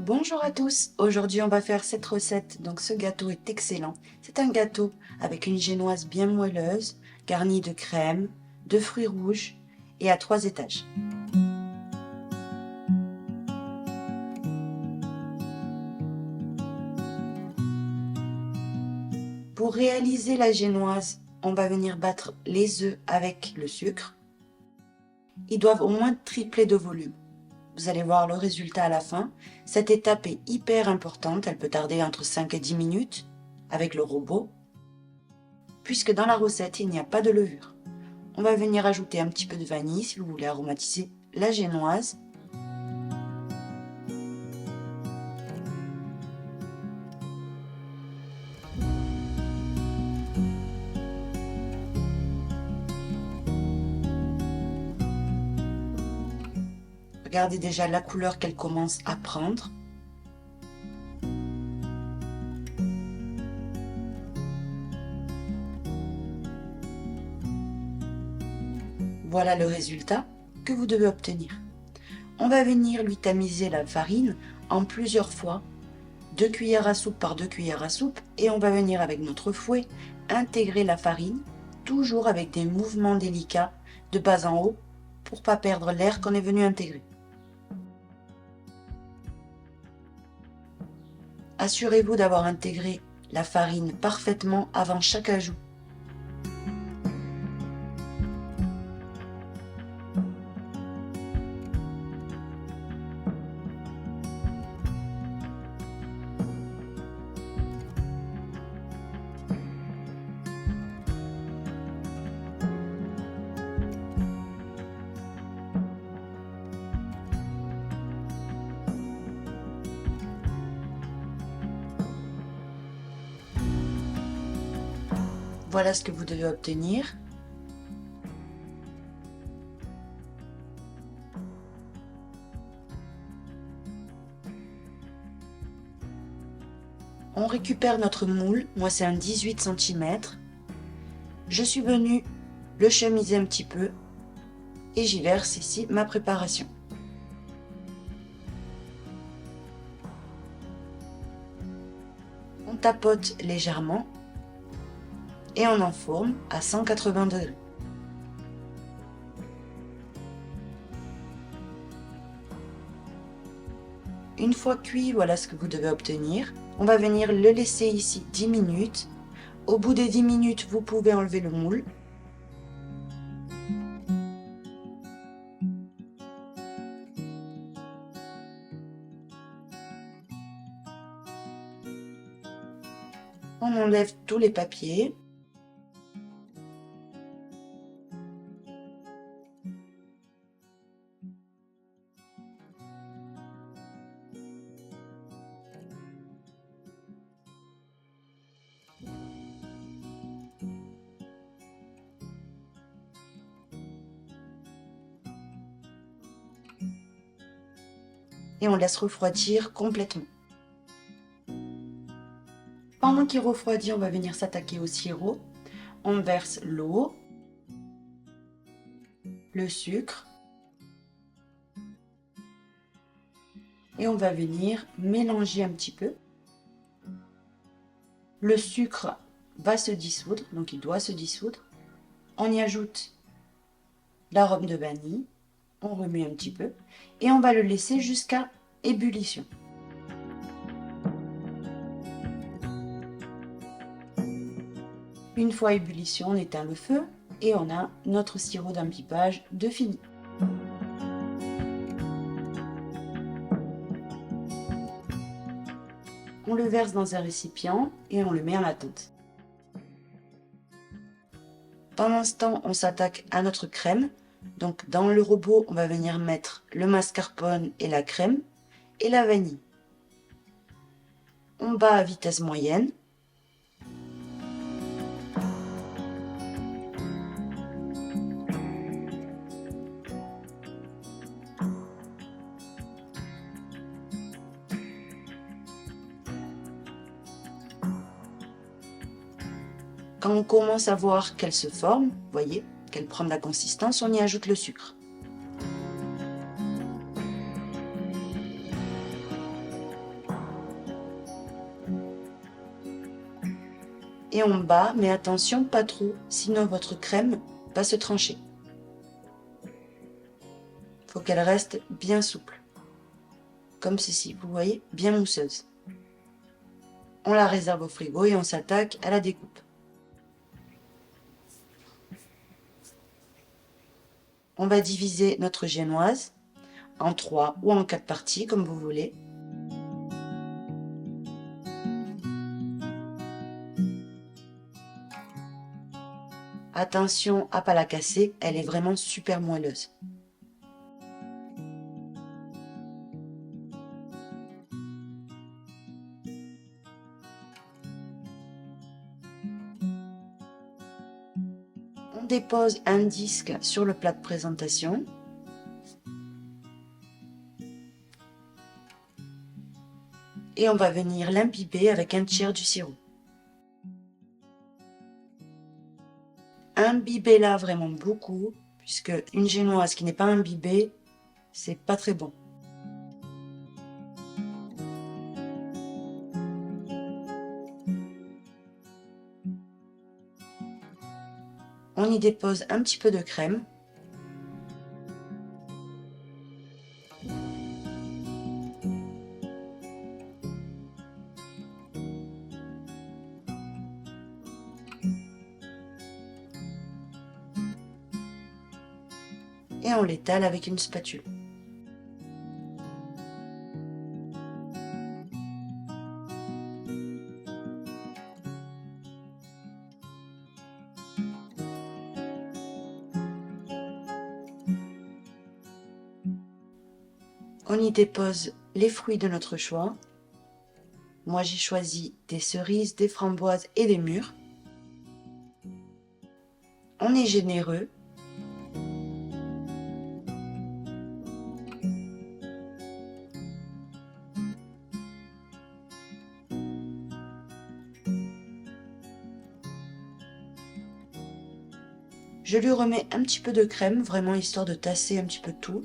Bonjour à tous, aujourd'hui on va faire cette recette, donc ce gâteau est excellent. C'est un gâteau avec une génoise bien moelleuse, garnie de crème, de fruits rouges et à 3 étages. Pour réaliser la génoise, on va venir battre les œufs avec le sucre. Ils doivent au moins tripler de volume. Vous allez voir le résultat à la fin. Cette étape est hyper importante, elle peut tarder entre 5 et 10 minutes avec le robot, puisque dans la recette, il n'y a pas de levure. On va venir ajouter un petit peu de vanille si vous voulez aromatiser la génoise. Regardez déjà la couleur qu'elle commence à prendre. Voilà le résultat que vous devez obtenir. On va venir lui tamiser la farine en plusieurs fois, 2 cuillères à soupe par 2 cuillères à soupe, et on va venir avec notre fouet intégrer la farine, toujours avec des mouvements délicats de bas en haut pour ne pas perdre l'air qu'on est venu intégrer. Assurez-vous d'avoir intégré la farine parfaitement avant chaque ajout. Voilà ce que vous devez obtenir. On récupère notre moule, moi c'est un 18 cm. Je suis venue le chemiser un petit peu et j'y verse ici ma préparation. On tapote légèrement et on enfourne à 180 degrés. Une fois cuit, voilà ce que vous devez obtenir. On va venir le laisser ici 10 minutes. Au bout des 10 minutes, vous pouvez enlever le moule. On enlève tous les papiers. Et on laisse refroidir complètement. Pendant qu'il refroidit, on va venir s'attaquer au sirop. On verse l'eau, le sucre et on va venir mélanger un petit peu. Le sucre va se dissoudre, donc il doit se dissoudre. On y ajoute l'arôme de vanille, on remue un petit peu et on va le laisser jusqu'à ébullition. Une fois ébullition, on éteint le feu et on a notre sirop d'imbibage de fini. On le verse dans un récipient et on le met en attente. Pendant ce temps, on s'attaque à notre crème. Donc dans le robot, on va venir mettre le mascarpone et la crème et la vanille. On bat à vitesse moyenne. Quand on commence à voir qu'elle se forme, vous voyez, qu'elle prend de la consistance, on y ajoute le sucre. Et on bat, mais attention, pas trop, sinon votre crème va se trancher. Il faut qu'elle reste bien souple, comme ceci, vous voyez, bien mousseuse. On la réserve au frigo et on s'attaque à la découpe. On va diviser notre génoise en 3 ou en 4 parties, comme vous voulez. Attention à ne pas la casser, elle est vraiment super moelleuse. On dépose un disque sur le plat de présentation. Et on va venir l'imbiber avec un tiers du sirop. Imbibez-la vraiment beaucoup, puisque une génoise qui n'est pas imbibée, c'est pas très bon. On y dépose un petit peu de crème. Et on l'étale avec une spatule. On y dépose les fruits de notre choix. Moi, j'ai choisi des cerises, des framboises et des mûres. On est généreux. Je lui remets un petit peu de crème, vraiment histoire de tasser un petit peu tout.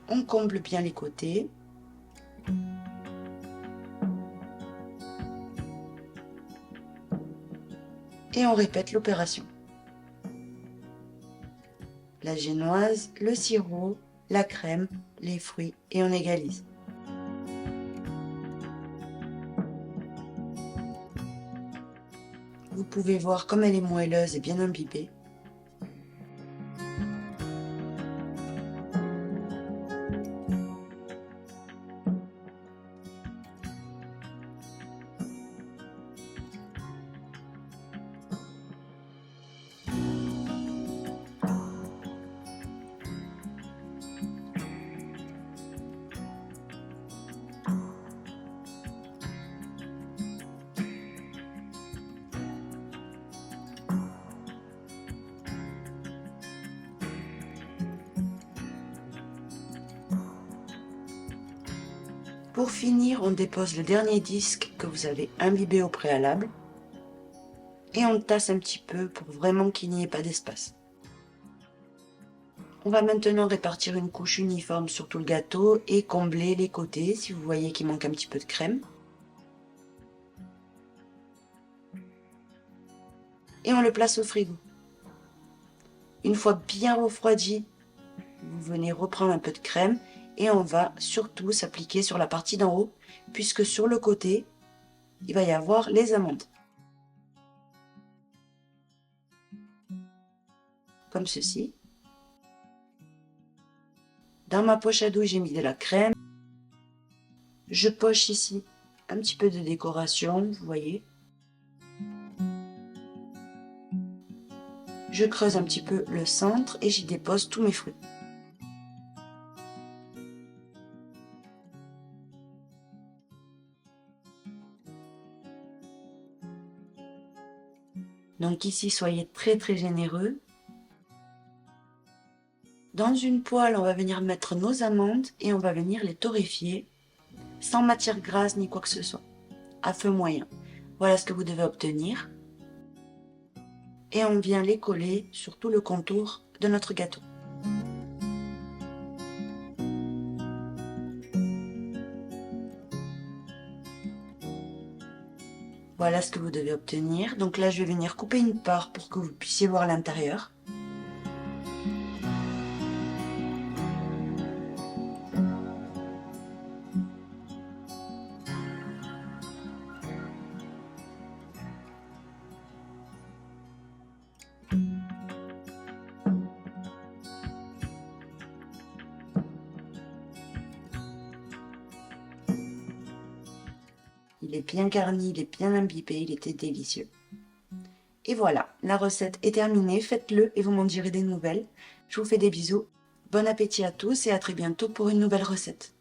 On comble bien les côtés. Et on répète l'opération. La génoise, le sirop, la crème, les fruits et on égalise. Vous pouvez voir comme elle est moelleuse et bien imbibée. Pour finir, on dépose le dernier disque que vous avez imbibé au préalable et on tasse un petit peu pour vraiment qu'il n'y ait pas d'espace. On va maintenant répartir une couche uniforme sur tout le gâteau et combler les côtés si vous voyez qu'il manque un petit peu de crème. Et on le place au frigo. Une fois bien refroidi, vous venez reprendre un peu de crème et on va surtout s'appliquer sur la partie d'en haut puisque sur le côté, il va y avoir les amandes. Comme ceci. Dans ma poche à douille, j'ai mis de la crème. Je poche ici un petit peu de décoration, vous voyez. Je creuse un petit peu le centre et j'y dépose tous mes fruits. Donc ici, soyez très généreux. Dans une poêle, on va venir mettre nos amandes et on va venir les torréfier sans matière grasse ni quoi que ce soit, à feu moyen. Voilà ce que vous devez obtenir. et on vient les coller sur tout le contour de notre gâteau. Voilà ce que vous devez obtenir. Donc là, je vais venir couper une part pour que vous puissiez voir l'intérieur. Il est bien garni, il est bien imbibé, il était délicieux. Et voilà, la recette est terminée, faites-le et vous m'en direz des nouvelles. Je vous fais des bisous, bon appétit à tous et à très bientôt pour une nouvelle recette.